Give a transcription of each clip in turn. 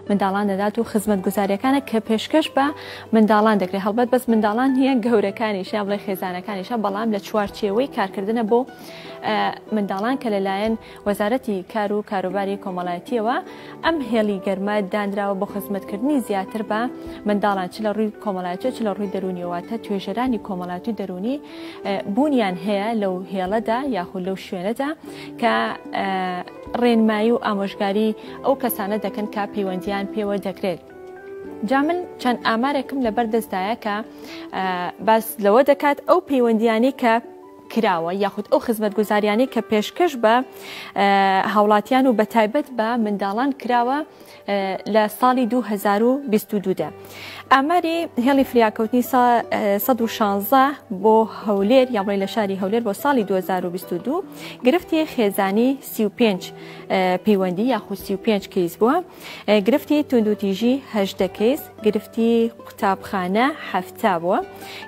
منداڵان دەدات و خزمەتگوزاریەکانە کە پێشکەش بە منداڵان دەکرێت هەڵبەت بەس منداڵان هەیە گەورەکانیشە بڵێ خێزانەکانیشە بەڵام لە چوارچێوەی کارکردنە بۆ منداڵان کە لەلایەن وەزارەتی کار و کاروباری کۆمەڵایەتیەوە ئەم هێڵی گەرمە دانراوە بۆ خزمەتکردنی زیاتر بە منداڵان چ لە ڕووی کۆمەڵایەتی چ لە ڕووی دەرونیەوەتە توێژەرانی کۆمەڵایەتی دەرونی بوونیان هەیە لەو هێڵەدا یاخود لەو شوێنەدا کە ڕێنمایی و ئامۆژگاری ئەو کەسانە دەکەن کە پەیوەندیان پێوە دەکرێت. جا من چەند ئامارێکم لەبەر دەستدایە کە باس لەوە دەکات ئەو پەیوەندیانی کە کراوە یاخود ئەو خزمەتگوزاریانی کە پێشکەش بە هاوڵاتیان و بەتایبەت بە منداڵان کراوە لە ساڵی 2022دا. ئاماری هێڵی فریاکەوتنی 116 بۆ هەولێر یا بڵێ لە شاری هەولێر بۆ ساڵی 2022 گرفتی خێزانی 35 پەیوەندی یاخود 35 کەیس بووە، گرفتی توندوتیژی 8 کەیس، گرفتی قوتابخانە 7 بووە،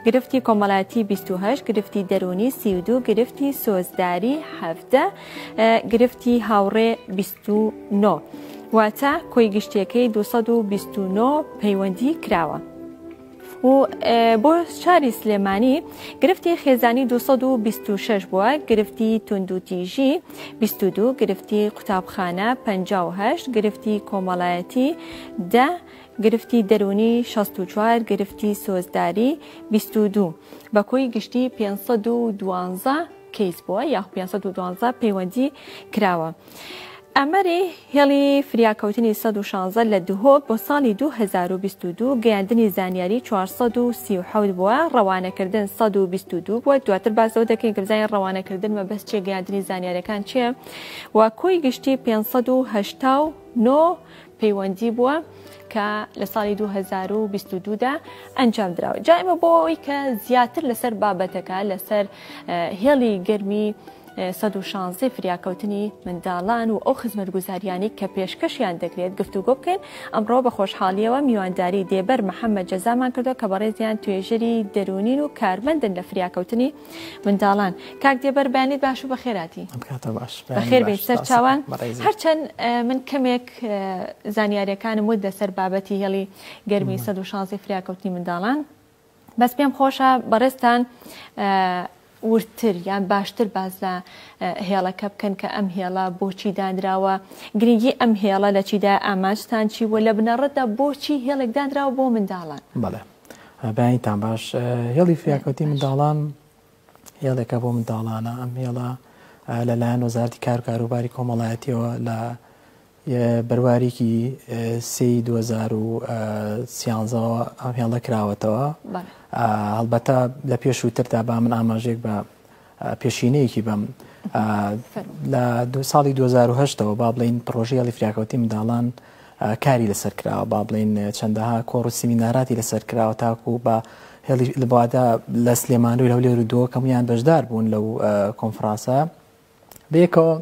گرفتی کۆمەڵایەتی 28، گرفتی دەرونی 32، گرفتی سۆزداری 7، گرفتی هاوڕێ 29 واتە کۆی گشتیەکەی 229 پەیوەندی کراوە. و بۆ شاری سلێمانی گرفتی خێزانی 226 بووە، گرفتی توندوتیژی 22، گرفتی قوتابخانە 58، گرفتی کۆمەڵایەتی 10، گرفتی دەرونی 64، گرفتی سۆزداری 22 بە کۆی گشتی 512 کەیس بووە یا 512 پەیوەندی کراوە. ئەمەری هێڵی فریاکەوتنی 116 لە دهۆک بۆ ساڵی 2022 گەیاندنی زانیاری 437 بووە، ڕەوانەکردن 122 بووە. دواتر باسەوە دەکەین کە بزانین ڕەوانەکردن مەبەست چیە، گەیاندنی زانیاریەکان چییە، و کۆی گشتی 589 پەیوەندی بووە کە لە ساڵی 2022دا ئەنجام درراوە. جا ئێمە بۆ ئەوەی کە زیاتر لەسەر بابەتەکە لەسەر هێڵی گەرمی 116 فریاکەوتنی منداڵان و ئەو خزمەتگوزاریانی کە پێشکەشیان دەکرێت گفتوگۆ بکەین. ئەمڕۆ بە خۆشحاڵیەوە میوانداری دێبەر محەممەد جەزامان کردو کە بەڕێزیان توێژەری دەرونین و کارمەندن لە فریاکەوتنی منداڵان. کاک دێبەر بەیانیت باش و بەخێراتی. بەخێر بێت سەر چاوان. هەرچەند من کەمێک زانیاریەکانم وت لەسەر بابەتی هێڵی گەرمی 116 فریاکەوتنی منداڵان، بەس پێم خۆشە بەڕێستان ورتر یان باشتر باز لە هێڵەکە بکەن کە ئەم هێڵە بۆچی دانراوە، گرنگی ئەم هێڵە لە چیدا ئاماژتان چی وە، لە بنەڕەتدا بۆچی هێڵێک دانراوە بۆ منداڵان. بەڵێ بەیانیتان باش. هێڵی فریاکەوتی منداڵان هێڵێکە بۆ منداڵانە. ئەم هێڵە لەلایەن وەزارەتی کار و کاروباری کۆمەڵایەتیەوە لە بەرواریکی 2013 ئەم هێڵە کراوەتەوە. هەڵبەتە لە پێشووتردا با من ئاماژێک بە پێشینەیەکی بم لە ساڵی 2008ەوە با بڵین پرۆژەی هێڵی فریاکەوتی منداڵان کاری لەسەر کراوە، با بڵین چەندەها کۆڕ و سیمیناراتی لەسەر کراوە تاکو بە هێڵی لەبوادا لە سلێمانی و هەولێر و دۆ کەمویان بەشدار بوون لەو کۆنفرانسە. بێکەوە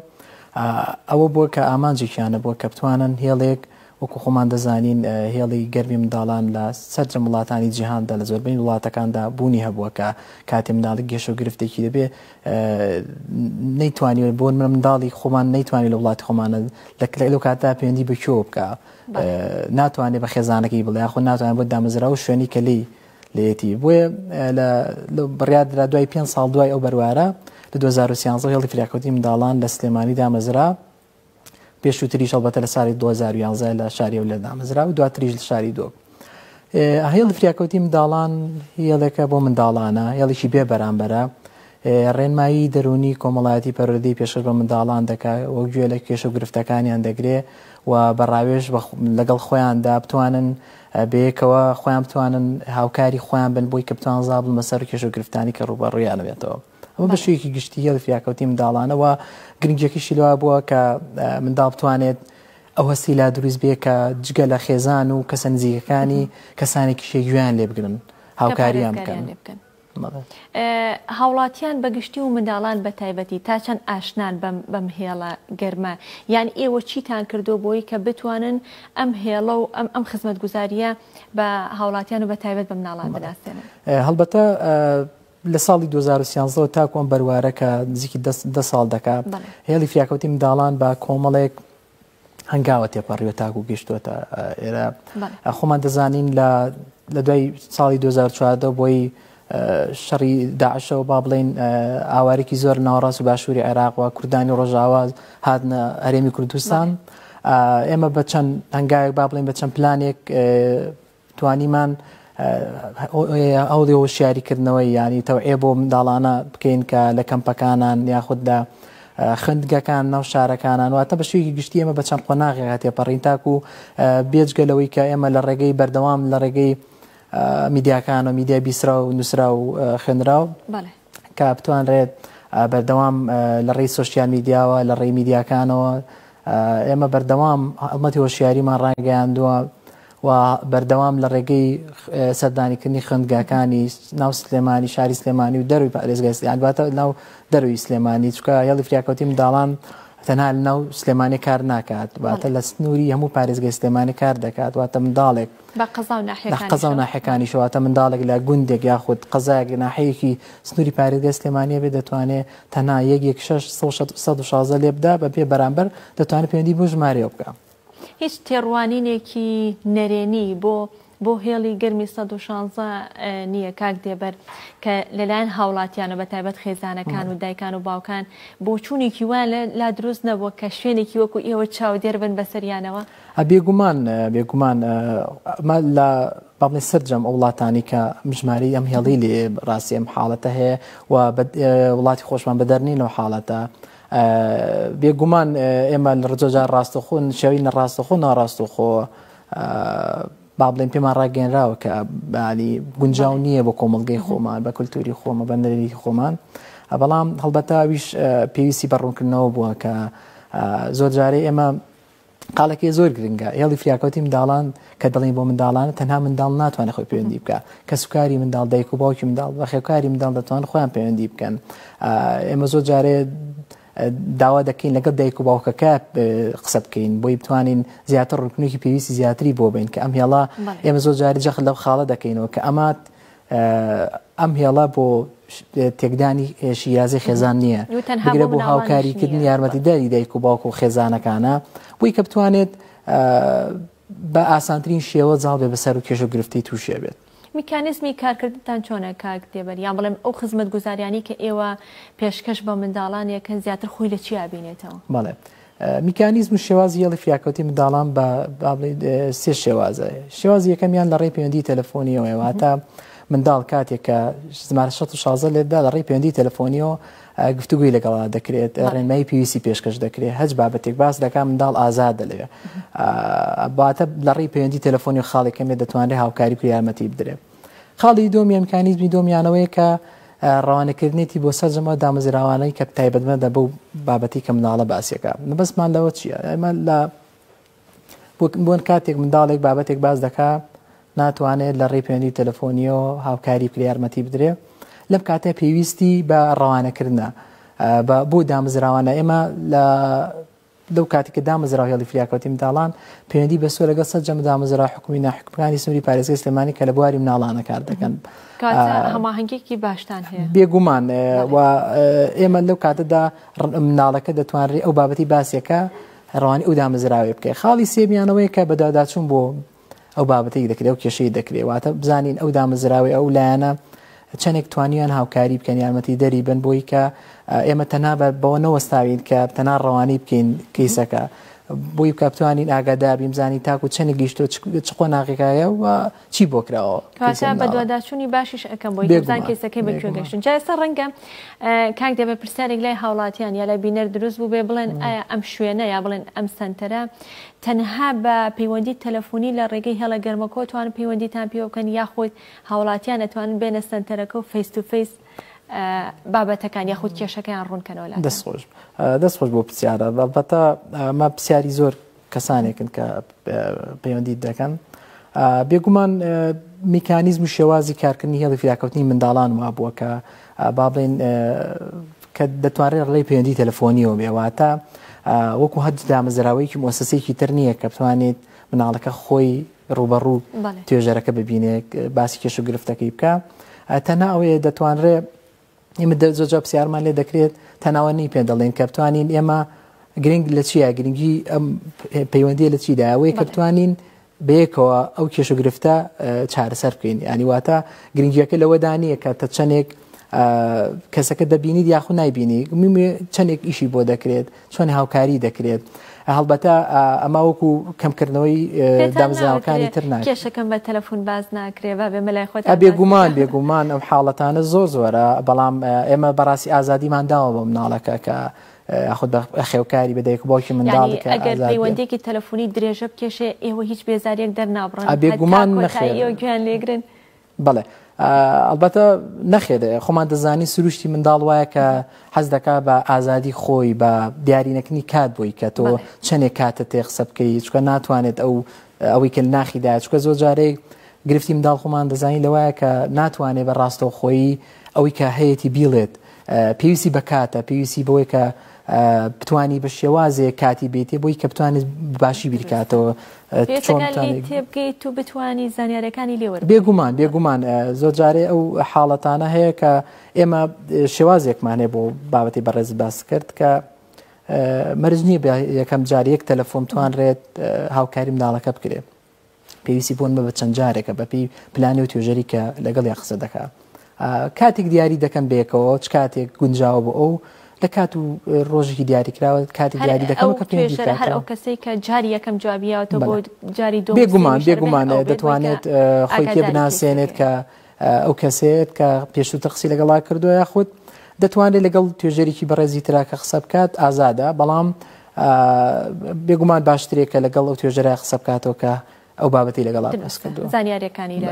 ئەوە بووە کە ئامانجێکیانە بووە کە بتوانن هێڵێک وەکو خۆمان دەزانین هێڵی گەرمی منداڵان لە سەرجەم وڵاتانی جیهاندا لە زۆربەی وڵاتەکاندا بوونی هەبووە کە کاتێ منداڵی گەشە و گرفتێکی دەبێ نەیتوانێت بۆ منداڵی خۆمان نەیتوانێت لە وڵاتی خۆمانە لەو کاتدا پەیوەندی بەکوێوە بکە، ناتوانێت بە خێزانەکەی بڵێ یاخۆ ناتوانێت بۆ دامەزرا و شوێنی کە لێتی. بۆیە بڕیاردرا دوای 5 ساڵ دوای ئەو بەروارە لە 2013 هێڵی فریاکەوتی منداڵان لە سلێمانی دامەزرا، پێشووتریش هەڵبەتە لە ساڵی 2011 لە شاری هەولێر دامەزرا و دواتریش لە شاری دۆ. هێڵی فریاکەوتی منداڵان هێڵێکە بۆ منداڵانە، هێڵێکی بێ بەرامبەرە، ڕێنمایی دەرونی کۆمەڵایەتی پەروەردەی پێشتر بە منداڵان دەکات، وەک گوێ لە کێشە و گرفتەکانیان دەگرێ و بەڕاوێژ لەگەڵ خۆیاندا بتوانن بەیەکەوە خۆیان بتوانن هاوکاری خۆیان بن بۆی کە بتوان زابڵ مەسەر کێشە و گرفتانی کە ڕوبەڕوویان بێتەوە. ئەمە بەشێکی گشتی هێڵی فریاکەوتی منداڵانەوە. گرنگیەکیشی لەوە بووە کە منداڵ بتوانێت ئەو هەستی لا دروست بێ کە جگە لە خێزان و کەسە نزیکەکانی کەسانێکی شێگویان لێ بگرن، هاوکاریان بکەن. هاوڵاتیان بەگشتی و منداڵان بە تایبەتی تا چەند ئاشنان بەم هێڵە گەرمە، یان ئێوە چیتان کردو بۆی کە بتوانن ئەم هێڵە و ئەم خزمەتگوزاریە بە هاوڵاتیان و بە تایبەت بە مناڵان بناسێنن؟ هەڵبەتە لە ساڵی 2013 تاکۆم بەروارە کە نزیکی 10 ساڵ دەکات هێڵی فریاکەوتی منداڵان بە کۆمەڵێک هەنگاوە تێپەڕیوە تاکو گەیشتووەتە ئێرە خۆمان دەزانین لە دوای ساڵی 2014 بۆی شەڕی داعشەوە با بڵێن ئاوارێکی زۆر ناوەڕاست و باشووری عێراق و کوردانی ڕۆژاواز هاتنە هەرێمی کوردستان ئێمە بە چەند هەنگاوێک با بڵێن بە چەند پلانێک توانیمان ئەوڵی هۆشیاریکردنەوەی ینی تەوعێ بۆ منداڵانە بکەین کە لە کەمپەکانان یاخوددا خوێندگەکان ناو شارەکانان واتە بە شێوەیەکی گشتی ئێمە بە چەند قۆناغێک تێپەڕین تاکو بێجگەلەوەی کە ئێمە لە ڕێگەی بەردەوام لە ڕێگەی میدیاکان و میدیای بیسرا و نووسرا و خوێنراو کە بتوانرێت بەردەوام لە ڕێی سۆشیال میدیاوە لە ڕێی میدیاکانەوە ئێمە بەردەوام هەڵمەتی هۆشیاریمان ڕاگەیاندووە و بەردەوام لە ڕێگەی سەردانیکردنی خوێندگاکانی ناو سلێمانی شاری سلێمانی و دەروی پارێزگای باتە ناو دەروی سلێمانی چکە هێڵی فریاکەوتی منداڵان تەنها لە ناو سلێمانی کار ناکات واتە لە سنووری هەموو پارێزگای سلێمانی کار دەکات واتە منداڵێک قەزا و ناحیەکانی شواتە منداڵێک لە گوندێک یاخود قەزایەک ناحەیەکی سنووری پارێزگای سلێمانیە بێ دەتوانێت تەنها 116 لێ بدا بەپێ بەرامبەر دەتوانێت پەیوەندی بۆ ژمارەوە بکە. هیچ تێڕوانینێکی نەرێنی بۆ هێڵی گەرمی 116 نییە کاک دێبەر کە لەلایەن هاوڵاتیانە بە تایبەت خێزانەکان و دایکان و باوکان بۆ چوونێکی وان لا دروست نەبووە کە شوێنێکی وەکو ئێوە چاودێر بن بەسەریانەوە بێگومان لە باڵێ سەررجەم ئەو وڵاتانی کە مژماری ئەم هێڵی لێ ڕاستی ئەم حاڵەتە هەیە و وڵاتی خۆشمان بەدەرنینەوە حاڵەتە بێگومان ئێمە لە ڕجۆجار ڕاستەخۆن شێوی نەڕاستەخۆ ناڕاستەخۆ با بڵێن پێمان ڕاگەێنراوە کە بانی گونجاو نییە بۆ کۆمەڵگەی خۆمان بە کولتوری خۆمە بە نەرێکی خۆمان بەڵام هەڵبەتە ئەویش پێویستی بەڕوونکردنەوە بووە کە زۆر جارێ ئێمە قاڵێکی زۆر گرنگە هێڵی فریاکەوتی منداڵان کە دەڵێن بۆ منداڵانە تەنها منداڵ ناتوانێت خۆی پەیوەندی بکە کە سوکاری منداڵ دایک و باوکی منداڵ بە خێوکاری منداڵ دەتوان خۆیان پەیوەندی بکەن ئێمە زۆر جارێ داوا دەکەین لەگەڵ دایک و باوکەکە قسە بکەین بۆی بتوانین زیاتر ڕوونکردنێکی پێویستی زیاتری بۆ بین کە ئەم هێڵا ئێمە زۆر جاری جەخت لەو خاڵە دەکەینەوە کە ئەم هێڵا بۆ تێکدانی شیرازی خێزان نییە بگرە بۆ هاوکاریکردنی یارمەتیداری دایک و باوک و خێزانەکانە بۆی کە بتوانێت بە ئاسانترین شێوە جاڵ بێ بەسەر و کێش و گرفتی تووشێ بێت. میکانیزمی کارکردتان چۆنە کاک دێبەر یان بڵێم ئەو خزمەت گوزاریانی کە ئێوە پێشکەش بە منداڵان یەکەن زیاتر خۆی لە چی ئابینێتەوە؟ بەڵێ میکانیزم و شێوازی هێڵی فریاکەوتی منداڵان بە سێ شێوازە شێوازی یەکەمیان لە ڕێی پەیوەندی تەلەفۆنیەوە واتە منداڵ کاتێک کە ژمارە 16 لێدا لە ڕێی پەیوەندی تەلەفۆنیەوە گفتوگوی لەگەڵا دەکرێت ڕێنمایی پێویستی پێشکەش دەکرێت هەچ بابەتێک باس دەکات منداڵ ئازادە لەوێ باتە لە ڕێی پەیوەندی تەلەفۆنی و خاڵێکەمێ دەتوانێت هاوکاری و یارمەتی بدرێت. خاڵی دووەمیان میکانیزمی دووەمیانەوەیە کە ڕەوانەکردنێتی بۆ سەرجەمەوە دامەزراوانەی کە تایبەتمەندە بەو بابەتی کە منداڵە باسیەکە مەبەستمان لەوە چییە؟ ئێمە بۆن کاتێک منداڵێک بابەتێک باس دەکات ناتوانێت لە ڕێی پەیوەندی تەلەفۆنیەوە هاوکاری بکرێ یارمەتی بدرێ لەم کاتە پێویستی بە ڕەوانەکردنە بۆ دامەزراوانە ئێمە لەو کاتی کە دامەزرا هێڵی فریاکەوتی منداڵان پەیوەندی بەسوە لەگەڵ سەرجەم دامەزرا حکومی ناحکومەکانی سنووری پارێزگای سلێمانی کە لە بواری مناڵانە کار دەکەن هەماهەنگێکی باشتان هەیە بێگومان و ئێمە لەو کاتەدا مناڵەکە دەتوانڕێ ئەو بابەتی باسیەکە ڕەوانی ئەو دامەزراوێ بکەی خاڵی سێمیانەوەی کە بەداداچوون بۆ ئەو بابەتێک دەکرێت و کێشەی دەکرێت واتە بزانین ئەو دامەزراوی ئەو لایەنە چەندێک توانیان هاوکاری بکەن یارمەتی دەری بن بۆی کە ئێمە تەنها بەوە نەوەستاوین کە تەنها ڕەوانی بکەین کەیسەکە بۆی بکە بتوانین ئاگادار بین بزانین تاکو چەندێک گەیشتۆ چ قۆناغێکایە و چی بۆ کراوە کاتە بە دوواداچوونی باشیش ئەەکەم بۆی بزان کەیسەکەی بەکوێ گەشتن جا ئێستا ڕەنگە کاک دەبێ پرسیارێک لای هاوڵاتیان یا لای بینەر دروست بوو بێ بڵێن ئایا ئەم شوێنە یا بڵێن ئەم سنتەرە تەنها بە پەیوەندی تەلەفۆنی لە ڕێگەی هێڵە گەرمەکۆ توانن پەیوەندیتان پێ بکەن یاخۆی هاوڵاتیان ئەتوانن بێنە سنتەرەکە و فیس تو فیس بابەتەکان یاخود کێشەکەیان ڕوونکەنەوە لە دەستخۆش بۆ پرسیارە بەڵبەتە ما پرسیاری زۆر کەسانێکن کە پەیوەندی دەکەن بێگومان میکانیزم و شێوازی کارکردنی هێڵی فریاکەوتنی منداڵان وا بووە کە با بڵێن کە دەتوانرێت ڕێی پەیوەندی تەلەفۆنیەوە بێواتە وەکو هەر دامەزراوەیەکی مؤسسەیەکی تر نییە کە بتوانێت مناڵەکە خۆی ڕوبەڕوو توێژەرەکە ببینێت باسی کێش و گرفتەکەی بکە تەنها ئەوەیە دەتوانرێت ئێمە زۆرجار پرسیارمان لێ دەکرێت تەناوەنی پێ دەڵێن کە بتوانین ئێمە گرنگ لە چیە گرنگی ئەم پەیوەندی لە چیدا ئەوەیە کە بتوانین بەیەکەوە ئەو کێش و گرفتە چارەسەر بکەین ینی واتە گرنگیەکە لەوەدا نییە کە تە چەندێک کەسەکە دەبینیت یاخود نایبینی چەندێک ئیشی بۆ دەکرێت چۆن هاوکاری دەکرێت هەڵبەتە ئەمە وەکو کەمکردنەوەی دامزراوەکانی تر ناکرێت کێشەکەم بە تەلەفۆن باز ناکرێت بە مەلای خۆت بێگومان ئەم حاڵەتانە زۆرە بەڵام ئێمە بەڕاستی ئازادیمان داوە بە مناڵەکە کە خود خێوکاری بدەیك باوکی منداڵ ئەگەر پەیوەندێکی تەلەفۆنی درێژە بکێشێ ئێوە هیچ بێزاریەک دەرنابڕن بێگومان گویان لێگرن بەڵێ ئەلبەتە نەخێت خۆمان دەزانی سروشتی منداڵ وایە کە حەز دەکا بە ئازادی خۆی بە دیارینەکەنی کات بۆی کە تۆ چەندێک کاتە تێ قسە بکەیت چکە ناتوانێت ئەوەی کە ناخیدا چکە زۆر جارێک گرفتی منداڵ خۆمان دەزانی لەوایە کە ناتوانێت بە ڕاستەوە خۆی ئەوەی کە هەیەی بیڵێت پێویستی بە کاتە پێویستی بەوەی کە بتوانی بە شێوازێک کاتی بێتێ بۆی کە بتوانێت باشی بیرکاتەوە تێبگەیت تو بتوانی زانیارەکانی لێوە بێگومان زۆر جارێ ئەو حاڵەتانە هەیە کە ئێمە شێوازێکمان هەیە بۆ بابەتی بەڕێز باس کرد کە مەرج نییە یەکەم جارێک تەلەفۆن توانرێت هاوکاری منداڵەکە بکرێت پێویستی بۆن بە چەند جارێکە بەپی پلانی و توێژەری کە لەگەڵ یا قسە دەکات کاتێک دیاری دەکەم بێکەوە چ کاتێک گونجاوە بۆ ئەو لە کات و ڕۆژێکی دیاریکراوە کاتێک دیاری دەکەم کە هەر ئەو کەسەی کە جاری یەکەم جوابیاوەتە بۆ جاری دو بێگومان دەتوانێت خۆی تێ بناسێنێت کە ئەو کەسێت کە پێشووتر قسەی لەگەڵا کردووە یاخود دەتوانێت لەگەڵ توێژەرێکی بەڕێزی تراکە قسە بکات ئازادە بەڵام بێگومان باشترێکە لەگەڵ ئەو توێژەرە قسە بکاتەوە کە ئەو بابەتی لەگەڵا بەس کردووە زانیاریەکانی لە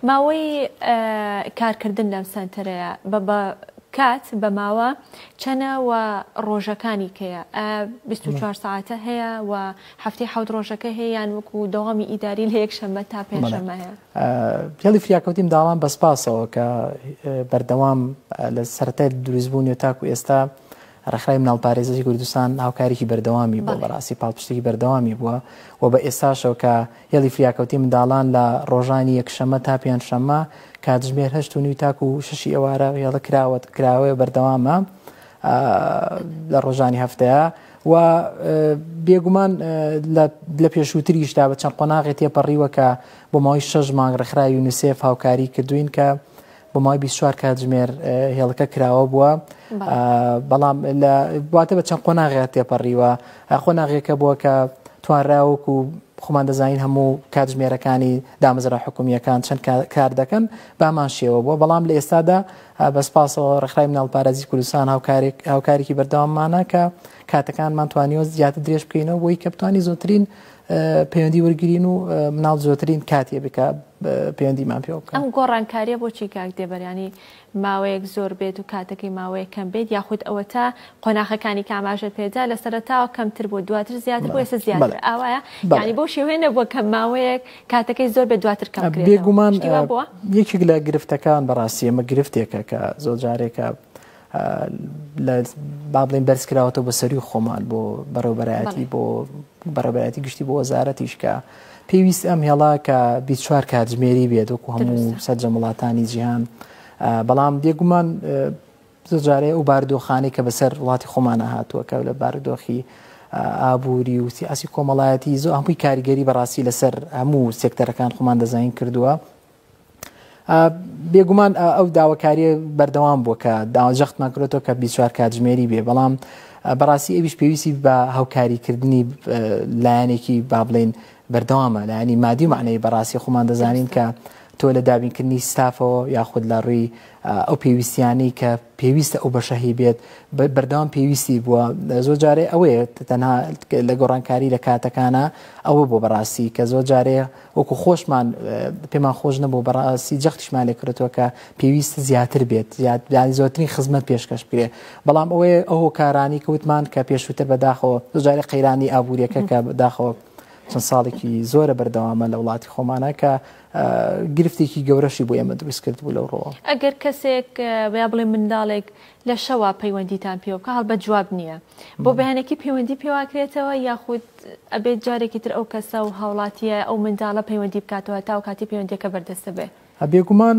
ماوەی کارکردن لەم سنتەرەیە بە کات بە ماوە چەنە و ڕۆژەکانی کەیە 24 ساعتە هەیە و هەفتەی 7 ڕۆژەکە هەیە یان وەکو دەوامی ئیداری لە یەکشەممە تا پێنجشەممە هەیە پێڵی فریاکەوتی منداڵان بەسپاسەوە کە بەردەوام لە سەرەتای دروستبوونی و تاکو ئێستا ڕێکخراوی مناڵپارێزی کوردستان هاوکارێکی بەردەوامی بووە بەڕاستی پاڵپشتێکی بەردەوامی بووە و بە ئێستاشەوە کە هێڵی فریاکەوتی منداڵان لە ڕۆژانی یەکشەممە تا پێنجشەممە کاتژمێر 8 تاکو و 6 ئێوارە هێڵە کراوە بەردەوامە لە ڕۆژانی هەفتەیە و بێگومان لە پێشووتریشدا بە چەند قۆناغی تێپەڕیوە کە بۆ ماوەی 6 مانگ ڕێکخراوی یونیسێف هاوکاری کردوین کە بۆ ماوەی 24 کاتژمێر هێڵەکە کراوە بووە بەڵام بواتە بە چەند قۆناغی تێپەڕیوە قۆناغێکە بووە کە توانراوەکو خۆمان دەزانین هەموو کاتژمێرەکانی دامەزرا حکومیەکان چەند کار دەکەن بامان شێوە بووە بەڵام لە ئێستادا بەسپاسەوە ڕێکخراوی مناڵپارێزی کوردستان هاوکارێکی بەردەواممانە کە کاتەکانمان توانیوە زیاتر درێژ بکەینەوە بۆی کە بتوانانی زۆترین پەیوەندی وەرگرین و مناڵ زۆترین کاتێ بکە پەیوەندیمان پێ بکە ئەم گۆڕانکاریە بۆچی کاک دێبەرانی ماوەیەک زۆر بێت و کاتەکەی ماوەیە کەم بێت یاخود ئەوە تا قۆناغەکانی کاماژە پێدا لە سەرەتاوە کەمتر بۆ دواتر زیاتر بۆ ئێستا زیاتر ئاوایە یعنی بۆ شێوێنە بۆ کەم ماوەیەک کاتەکەی زۆر بێت دواتر کەم کرێت بێگومان یەکێک لە گرفتەکان بەڕاستی ئەمە گرفتێکە کە زۆر جارێکە با بڵێن بەرزکراوەتەوە بە سەری خۆمان بۆ بەڕێوەبەرایەتی بۆ بەڕێوەبەرایەتی گشتی بۆ وەزارەتیش کە پێویست ئەم هێڵا کە 24 کاتژمێری بێت وەکو هەموو سەرجە وڵاتانی جیهان بەڵام بێگومان زۆر جارێ ئەو بارودۆخانەی کە بەسەر وڵاتی خۆمانە هاتووە کە لە بارودۆخی ئابووری و سیاسی کۆمەڵایەتی زۆر هەمووی کاریگەری بەڕاستی لەسەر هەموو سێکتەرەکان خۆمان دەزانین کردووە بێگومان ئەو داواکاریە بەردەوام بووە کە داواجەختمان کردێتەوە کە 24 کاتژمێری بێ بەڵام بەڕاستی ئەویش پێویستی بە هاوکاریکردنی لایەنێکی با بڵێن بەردەوامە لایەنی مادی و معنەی بەڕاستی خۆمان دەزانین کە تۆ لە دابینکردنی ستافەوە یاخود لە ڕووی ئەو پێویستیانەی کە پێویستە ئەو بەشەهی بێت بەردەوام پێویستی بووە زۆر جارێ ئەوەیە تەنها لە گۆڕانکاری لە کاتەکانە ئەوە بۆ بەڕاستی کە زۆر جارێ وەکو خۆشمان پێمان خۆش نەبوو بەڕاستی جەختیشمان لێ کردێتەوە کە پێویستە زیاتر بێت زۆرترین خزمەت پێشکەش بکرێ بەڵام ئەوەیە ئەو هۆکارانی کەوتمان کە پێشووتر بەداخەوە زۆر جارێ قەیرانی ئابوووریەکە کە بەداخەوە چەند ساڵێکی زۆرە بەردەوامە لە وڵاتی خۆمانە کە گرفتێکی گەورەشی بۆ ئێمە دروست کرد بوو لەو ڕۆوە ئەگەر کەسێک بیا بڵێ منداڵێک لە شەوا پەیوەندیتان پێ بکە هەڵبەت جواب نییە بۆ بەیانێکی پەیوەندی پێواکرێتەوە یاخود ئەبێت جارێکی تر ئەو کەسە و هاوڵاتیە ئەو منداڵە پەیوەندی بکاتەوە تا و کاتی پەیوەندیەکە بەردەستە بێ بێگومان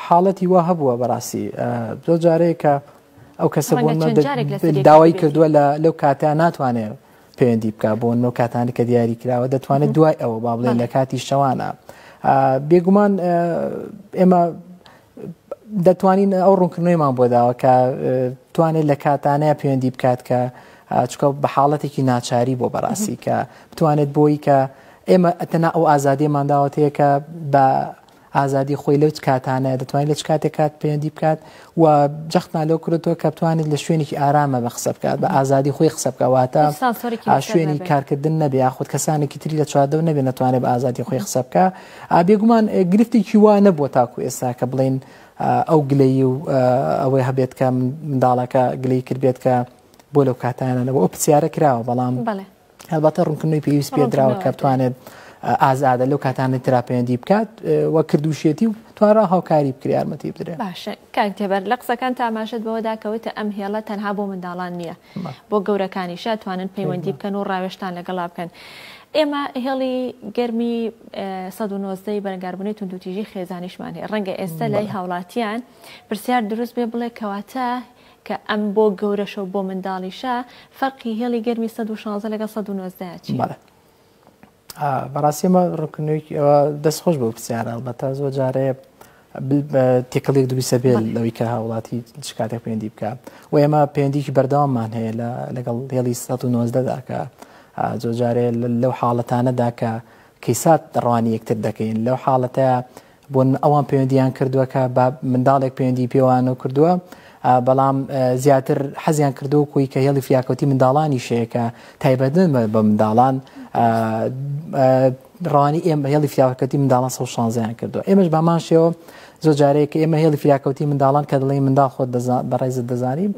حاڵەتی وا هەبووە بەڕاستی زۆر جارەیە کە ئەو کەسە داوای کردووە لەو کاتیان ناتوانێت پەیوەندی بکە بۆ نەو کاتانی کە دیاری کراوە دەتوانێت دوای ئەوە با بڵێن لە کاتی شەوانە بێگومان ئێمە دەتوانین ئەو ڕوونکردنەوەیمان بۆ داوە کە توانێت لە کاتانەیە پەیوەندی بکات کە چکە بە حاڵەتێکی ناچاری بۆ بەڕاستی کە بتوانێت بۆی کە ئێمە ئەتەنا ئەو ئازادیمان داوەتەیە کە بە ئازادی خۆی لەو کاتانە دەتوانێت لە کاتێک کات پەیوەندی بکات و جەختمان لەو کردەوە کە بتوانێت لە شوێنێکی ئارامە بە قسە بکات بە ئازادی خۆی قسە بکەواتە شوێنی کارکردن نەبێ یاخود کەسانێکی تری لە چواردەوە نەبێ نەتوانێت بە ئازادی خۆی قسە بکە بێگومان گرفتێکی وا نەبووە تاکو ئێستا کە بڵێن ئەو گلەی و ئەوەی هەبێت کە منداڵەکە گلەی کردبێت کە بۆ لەو کاتانەوە ئەو پرسیارە کراوە بەڵام هەڵبەتە ڕوونکردنەوەی پێویست پێدراوە کە بتوانێت ئازادە لەو کاتانە ترا پەیوەندی بکات وە کردوشێتی و توانرا هاوکاری بکرێ یارمەتی بدرێت. باشە کاکتێبەر لە قسەکان تاماشت بەوەدا کەوتە ئەم هێڵە تەنها بۆ منداڵان نییە بۆ گەورەکانیشە توانن پەیوەندی بکەن و ڕاوێشتان لەگەڵا بکەن. ئێمە هێڵی گەرمی 1990 بەرەنگاربوونی توندوتیژی خێزانیشمان هەیە ڕەنگە ئێستا لای هاوڵاتیان پرسیار دروست بێ بڵێ کەواتە کە ئەم بۆ گەورەشە و بۆ منداڵیشە فەرقی هێڵی گەرمی 116 لەگەڵ 190 چی؟ بەڕاستی ئەمە ڕوونکردنەوەی دەستخۆش بۆ پرسیارە ئەلبەتە زۆر جارەیە تێکەڵێک دروستە بێت لەوەی کە هاوڵاتی چ کاتێک پەیوەندی بکە و ئێمە پەیوەندیکی بەردەواممان هەیە لەگەڵ هێڵی 190دا کە زۆر جارێ لەو حاڵەتانەدا کە کەیسات ڕوانی یەکتر دەکەین لەو حاڵەتەیە بۆ ئەوان پەیوەندیان کردووە کە منداڵێک پەیوەندی پێوانە کردووە بەڵام زیاتر حەزیان کردو کۆی کە هێڵی فریاکەوتی منداڵانی شەیەکە تایبەتن بە منداڵان ڕوانی ئێمە هێڵی فریاکەوتی منداڵان 116یان کردووە ئێمەش بامان شێوە زۆر جارەیە کە ئێمە هێڵی فریاکەوتی منداڵان کە دڵی منداڵ خۆت بەڕێزت دەزانیم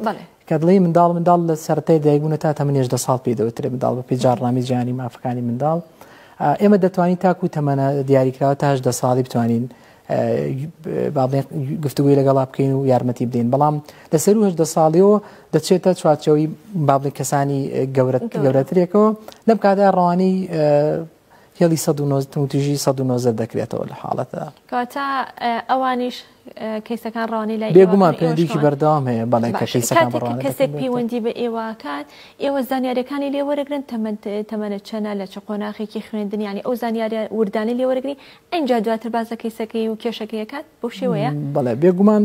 کە دڵی منداڵ لە سەرەتای دایکبوونە تا تەمەنی 18 ساڵ پێ دەوترێت منداڵ بە پێی جاڕنامی جیهانی مافەکانی منداڵ ئێمە دەتوانین تاکو تەمەنە دیاریکراوە تا 18 ساڵی بتوانین گفتوگوی لەگەڵا بکەین و یارمەتی بدەین بەڵام لەسەر 18 ساڵیەوە دەچێتە چوارچەوەی بابڵێن کەسانی گەورەترێکەوە لەم کاتدا ڕوانی هێڵی 190 دەکرێتەوە لە حاڵەتە کەواتە ئەوانیش کەیسەکان ڕوانی لای بێگومان پەیوەندیکی بەردەوام هەیە بەڵێ کە کەیسەکان بڕوانێت کەسێک پەیوەندی بە ئێوەکات ئێوە زانیاریەکانی لێوەرەگرن تەمەنە چەنە لە چ قۆناغێکی خوێندن ینی ئەو زانیاریە وردانی لێوەرەگری ئەینجا دواتر بازە کەیسەکەی و کێشەکەیەکات بۆ شێوەیە بەڵێ بێگومان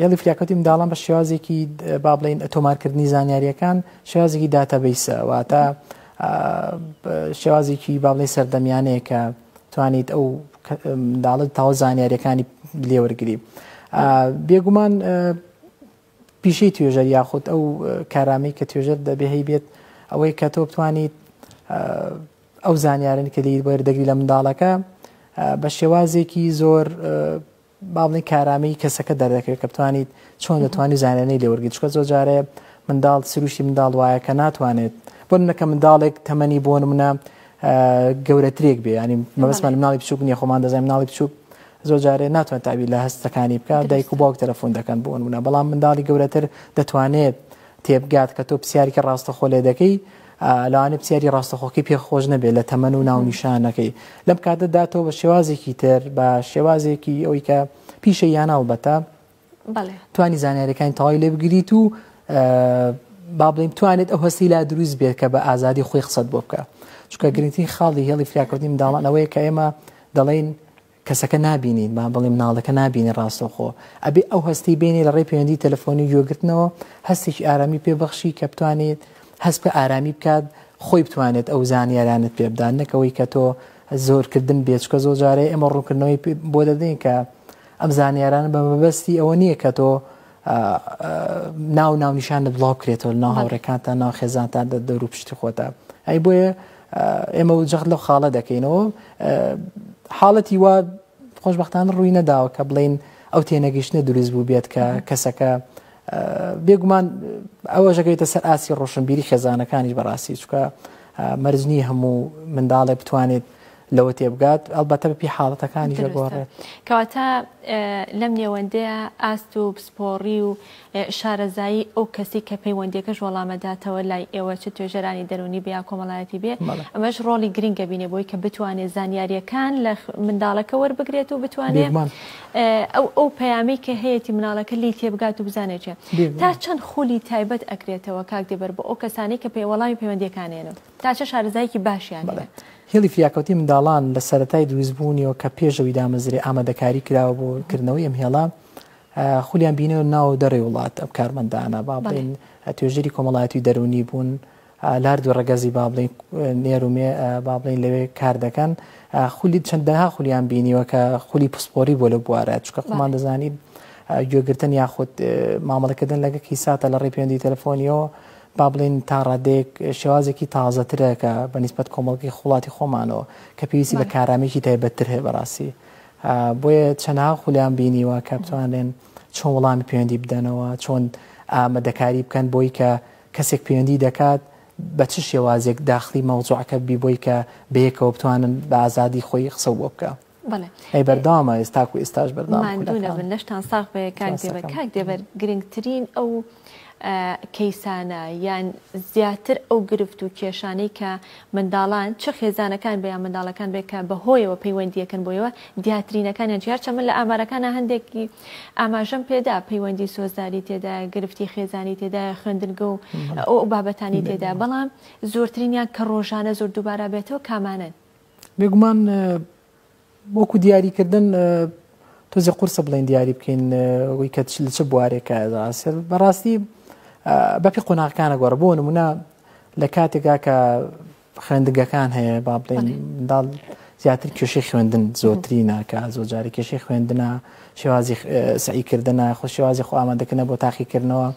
هێڵی فریاکەوتی منداڵان بە شێوازێکی با بڵێن تۆمارکردنی زانیاریەکان شێوازێکی داتەبەیسە واتە شێوازێکی با بڵێن سەردەمیانەیە کە توانیت ئەو منداڵت تاوە زانیاریەکانی لێوەرگری بێگومان پیشەی توێژەر یاخود ئەو کارامی کە توێژەر دەبێ بێت ئەوەی کە تۆ بتوانیت ئەو زانیارن کە لی وەردەگری لە منداڵەکە بە شێوازێکی زۆر با بڵێن کارامی کەسەکە دەردەکەوێت کە بتوانیت چۆن دەتوانانی زانیانەی لێوەرگیت چکە زۆر جارەیە منداڵ سروشتی منداڵ وایە کە ناتوانێت بۆ نەکە منداڵێک تەمەنی بۆ نمونە گەورەترێک بێ ینی مەبەستمان مناڵی بچووک نیە خۆمان دەزانین مناڵی بچووک زۆر جارێ ناتوانێت تابیر لە هەستەکانی بکات دایک و باوک تەلەفۆن دەکەن بۆ نمونە بەڵام منداڵی گەورەتر دەتوانێت تێبگات کە تۆ پرسیارێکی ڕاستەخۆ لێ دەکەی لەوانێ پرسیاری ڕاستەخۆکی پێخۆش نەبێت لە تەمەن و ناونیشانەکەی لەم کاتەدا تۆ بە شێوازێکی تر بە شێوازێکی ئەوەی کە پیشە یانە ئەڵبەتە توانی زانیاریەکانی تەواوی لێ بگریت و با بڵێن توانێت ئەو هەستی لا دروست بێت کە بە ئازادی خۆی قسەت بۆ بکە چونکە گرنگترین خاڵی هێڵی فریاکەوتی منداڵان ئەوەیە کە ئێمە دەڵێن کەسەکە نابینین با بڵێ مناڵەکە نابینی ڕاستەوخۆ ئەبێ ئەو هەستی بینی لە ڕێی پەیوەندی تەلەفۆنی گوێگرتنەوە هەستێکی ئارامی پێبەخشی کە بتوانێت هەست بە ئارامی بکات خۆی بتوانێت ئەو زانیارانت پێ بدان نەکەوەی کە تۆ زۆرکردن بێت چکە زۆر جارێ ئێمە ڕوونکردنەوەی بۆ دەدەین کە ئەم زانیارانە بە مەبەستی ئەوە نییە کە تۆ ناونیشانت بڵاو بکرێتەوە ناو هاوڕێکانتە ناو خێزانتان دەور و پشتی خۆتە ئەی بۆیە ئێمە جەخت لەو خاڵە دەکەینەوە حاڵەتی وا خۆشبەختانە ڕووی نەداوە کە بڵین ئەو تێنەگەیشتنە دروست بوو بێت کە کەسەکە بێگومان ئەوە ژەگەیتە سەر ئاسی ڕۆشنبیری خێزانەکانیش بەڕاستی چکە مەرجنی هەموو منداڵێ بتوانێت لەوە تێبگات ئەلبەتە بەپی حاڵەتەکانی دەگۆڕێت. کەواتە لەم نێوەندەیە ئاست و پسپۆڕی و شارەزایی ئەو کەسی کە پەیوەندیەکەش وەڵامەداتەوە لای ئێوە چ توێژەرانی دەرونی بیا کۆمەڵایەتی بێ ئەمەش ڕۆڵی گرنگە بینێ بۆی کە بتوانێت زانیاریەکان لە منداڵەکە وەربگرێت و بتوانێت ئەو پەیامی کە هەیەی مناڵەکە لی تێبگات و بزانێت تا چەند خولی تایبەت ئەکرێتەوە کاک دێبەر بۆ ئەو کەسانی کە پێوەڵامی پەیوەندیەکانێنن تا چه شارەزایەکی باشیان هێڵی فیاکەوتی منداڵان لە سەرەتای دروستبوونیەوە کە پێشەوەی دامەزرێ ئامادەکاری کراوە بۆ کردنەوەی ئەم هێڵا خولیان بینەوە ناو دەڕێ وڵات ئەم کارمەندانە با بڵێن توێژەری کۆمەڵایەتی دەرونی بوون لاردو ڕەگەزی با بڵێن نێرومێ با بڵێن لەوێ کار دەکەن خولی چەندەها خولیان بینیوە کە خولی پسپۆری بۆ لە بوارە چکە خۆمان دەزانین گوێگرتن یاخود مامەڵەکردن لەگە کیساتە لە ڕێ پەیوەندی تەلەفۆنیەوە با بڵێن تا ڕادێک شێوازێکی تازەترە کە بەنسبەت کۆمەڵکی وڵاتی خۆمانەوە کە پێویستی بە کارامێکی تایبەتتر هەیە بەڕاستی بۆیە چەندها خولیان بینیوە کە بتوانێن چۆن وەڵامی پەیوەندی بدەنەوە چۆن ئامادەکاری بکەن بۆی کە کەسێک پەیوەندی دەکات بە چ شێوازێک داخلی مەوزوعەکە بی بۆی کە بەیەکەوە بتوانن بە ئازادی خۆی قسە بۆ بکە. ئەی بەردەوامە ئێستاکو ئێستاش بەردەوام نەشتان ساغ بێ کاک دێبەر گرنگترین ئەو کەیسانە یان زیاتر ئەو گرفت و کێشانەی کە منداڵان چه خێزانەکان بە یان منداڵەکان بێ کە بەهۆیەوە پەیوەندیەکەن بۆیەوە دیاترینەکانیان جار چەمە لە ئامارەکانە هەندێکی ئاماژەم پێدا پەیوەندی سۆزداری تێدا گرفتی خێزانی تێدا خوێندنگە و ئەو بابەتانی تێدا بەڵام زۆرترینیان کە ڕۆژانە زۆر دووبارە بێتەوە کامانن بێگومان وەکو دیاریکردن تۆزی قورسە بڵێن دیاری بکەین وی کە لە چه بوارێکە بەڕاستی بەپی قۆناغەکانە گۆڕە بۆ نمونە لە کاتێکا کە خوێندنگەکان هەیە با بڵێن منداڵ زیاتر کێشەی خوێندن زۆرترینە کە زۆر جارێ کێشەی خوێندنە شێوازی سعیکردنە خۆ شێوازی خۆ ئامادەکردنە بۆ تاقیکردنەوە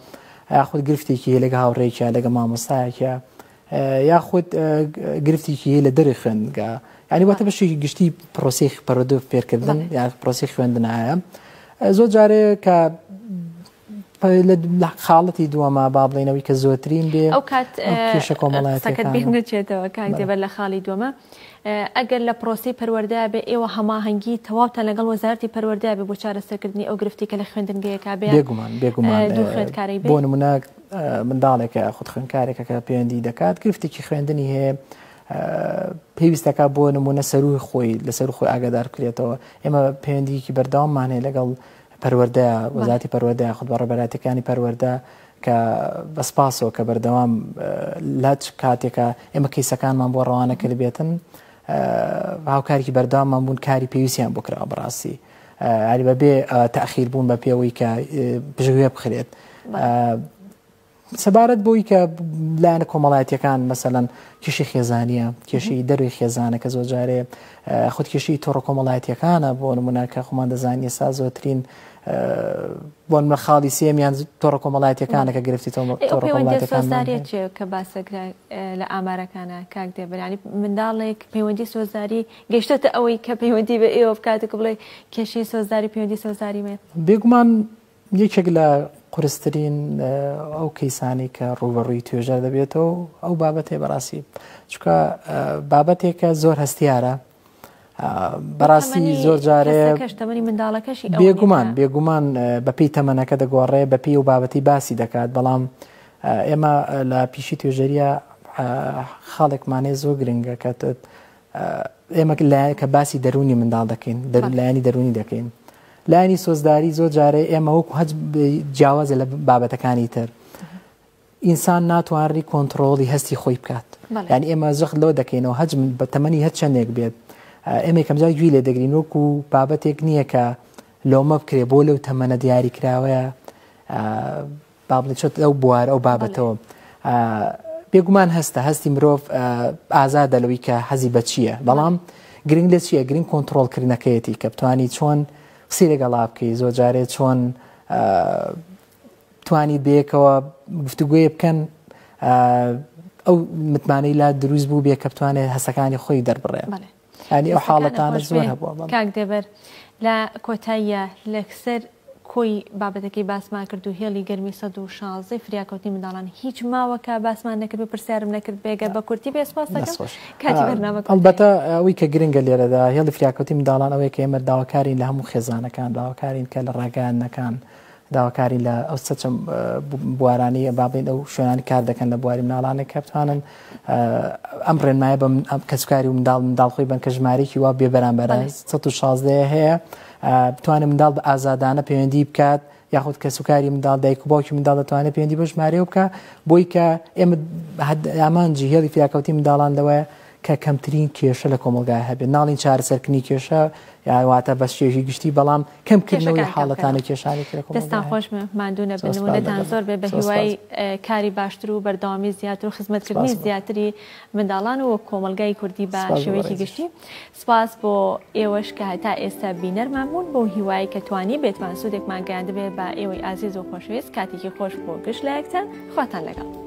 یاخود گرفتێکی هەیە لەگە هاوڕێکە لەگە مامۆستایەکە یاخود گرفتێکی هەیە لە دەری خوێندنگە ینی واتە بەشێکی گشتی پرۆسی پەرۆدە فێرکردن یا پرۆسی خوێندنایە زۆر جارێ کە لە خاڵەتی دووەمە با بڵێنەوەی کە زۆرترین بێ ئەو کات کێشە کۆمەڵایەتەکەت بێنێتەوە کاک دێبەر لە خاڵی دووەمە ئەگەر لە پرۆسی پەروەردە بێ ئێوە هەماهەنگی تەواوتە لەگەڵ وەزارەتی پەروەردە بێ بۆ چارەسەرکردنی ئەو گرفتی کە لە خوێندنگەیەکا بێ بێگومان بۆ نمونە منداڵێکە خود خوێندکارێکە کە پەیوەندی دەکات گرفتێکی خوێندنی هەیە پێویستەکە بۆ نمونە سەروی خۆی لەسەر خۆی ئاگادار کرێتەوە ئێمە پەیوەندیکی بەردەوامانێ لەگەڵ پەروەردە وەزارەتی پەروەردە خود بەڕێبەراتەکانی پەروەردە کە بەسپاسەوە کە بەردەوام لات کاتێکە ئێمە کەیسەکانمان بۆ ڕەوانە کرد بێتن هاوکارێکی بەردەواممان بوون کاری پێویستیان بۆ کراوە بەڕاستی علی بەبێ تەخیر بوون بە پێوەی کە پژوێ بخرێت سەبارەت بۆی کە لایەنە کۆمەڵایەتیەکان مەسەلەن کێشی خێزانیە کێشی دەروی خێزانە کە زۆر جارێ خود کێشی تۆڕە کۆمەڵایەتیەکانە بۆ نمونە کە خۆمان دەزانین ئێستا زۆرترین بۆ نمونە خاڵی سێمیان تۆڕە کۆمەڵایەتیەکانە کە گرفتی تۆڕە کۆمەڵایەتیەکان کە باسەکرا لە ئامارەکانە کاک دێبەر ینی منداڵێک پەیوەندی سۆزداری گەیشتۆتە ئەوەی کە پەیوەندی بە ئێوە بکاتێک بڵێ کێشەی سۆزداری پەیوەندی سۆزداری مێت بێگومان یەکێک لە قورسترین ئەو کەیسانی کە ڕوبەڕووی توێژەر دەبێتەوە ئەو بابەتێ بەڕاستی چکە بابەتێکە زۆر هەستیارە بەڕاستی زۆر جارێ بێگومان بەپی تەمەنەکە دەگۆڕێ بەپی و بابەتی باسی دەکات بەڵام ئێمە لە پیشی توێژەریە خاڵێکمانێ زۆر گرنگە کە ئێمە کە باسی دەرونی منداڵ دەکەین لایەنی دەرونی دەکەین لایەنی سۆزداری زۆر جارێ ئێمە وەکو هەج جیاوازە لە بابەتەکانی تر ئینسان ناتوانڕی کۆنتترۆڵی هەستی خۆی بکات یعنی ئێمە زەخت لەوە دەکەینەوە هەج بە تەمەنی هەر چەندێک بێت ئێمە کەمجار گوێ لێ دەگرین وەکو بابەتێک نییە کە لۆمە بکرێ بۆ لەو تەمەنە دیاری کراوەیە با بڵێ چۆت ئەو بوارە ئەو بابەتەوە بێگومان هەستی مرۆڤ ئازادە لەوەی کە حەزی بە چییە بەڵام گرنگ لە چییە گرنگ کۆنتترۆڵکردنەکەیەتی کە بتوانی چۆن قسەی لەگەڵا بکەی زۆر جارێ چۆن توانی بێکەوە گفتوگوێ بکەن ئەو متمانەی لا دروست بوو بێ کە بتوانێت هەسەکانی خۆی دەربڕێ ینی ئەو حاڵەتانە زۆر هەبووە کاک دێبەر لە کۆتاییە لەسەر کۆی بابەتەکەی باسمان کرد و هێڵی گەرمی 116 فریاکەوتی منداڵان هیچ ماوەکە باسمان نەکرد بە پرسیارم نەکرد بێگە بە کورتی بێ سپاس دەکەم کاتی بەرنامە ئەلبەتە ئەوەی کە گرنگە لێرەدا هێڵی فریاکەوتی منداڵان ئەوەیە کە ئێمە داواکارین لە هەموو خێزانەکان داواکارین کە لە ڕاگەیاندنەکان داواکاری لە ئەو سەچم بوارانی بابین ئەو شوێنانی کار دەکەن لە بواری مناڵانێک کە بتوانن ئەم ڕێنمایە بە کەسوکاری و منداڵخۆی بن کە ژمارەیەکی وا بێ بەرامبەر 116 هەیە بتوانێت منداڵ بە ئازادانە پەیوەندی بکات یاخود کەسوکاری منداڵ دایک و باوکی منداڵ دەتوانێت پەیوەندی بە ژمارە بکە بۆی کە ئێمە ئامانجی هێڵی فریاکەوتی منداڵان لەوەیە کە کەمترین کێشە لە کۆمەلگای هەبێت ناڵین چارەسەرکردنی کێشە یاواتە بەس شێژی گشتی بەڵام کەمکردنەوەی حاڵەتانە کێشانی دەستان خۆش ماندوو نەبن و نەتان زۆر بێ بە هیوای کاری باشتر و بەردەوامی زیاتر و خزمەتکردنی زیاتری منداڵان و کۆمەلگای کوردی بە شێوەیەکی گشتی سپاس بۆ ئێوەش کە هەتا ئێستا بینەرمان بوون بۆ هیوای کە توانی بێتوان سوودێکمان گەیاندبێ بە ئێوەی ئازیز و خۆشەویست کاتێکی خۆش بۆ گشت لایەکتان خواتان لەگەڵ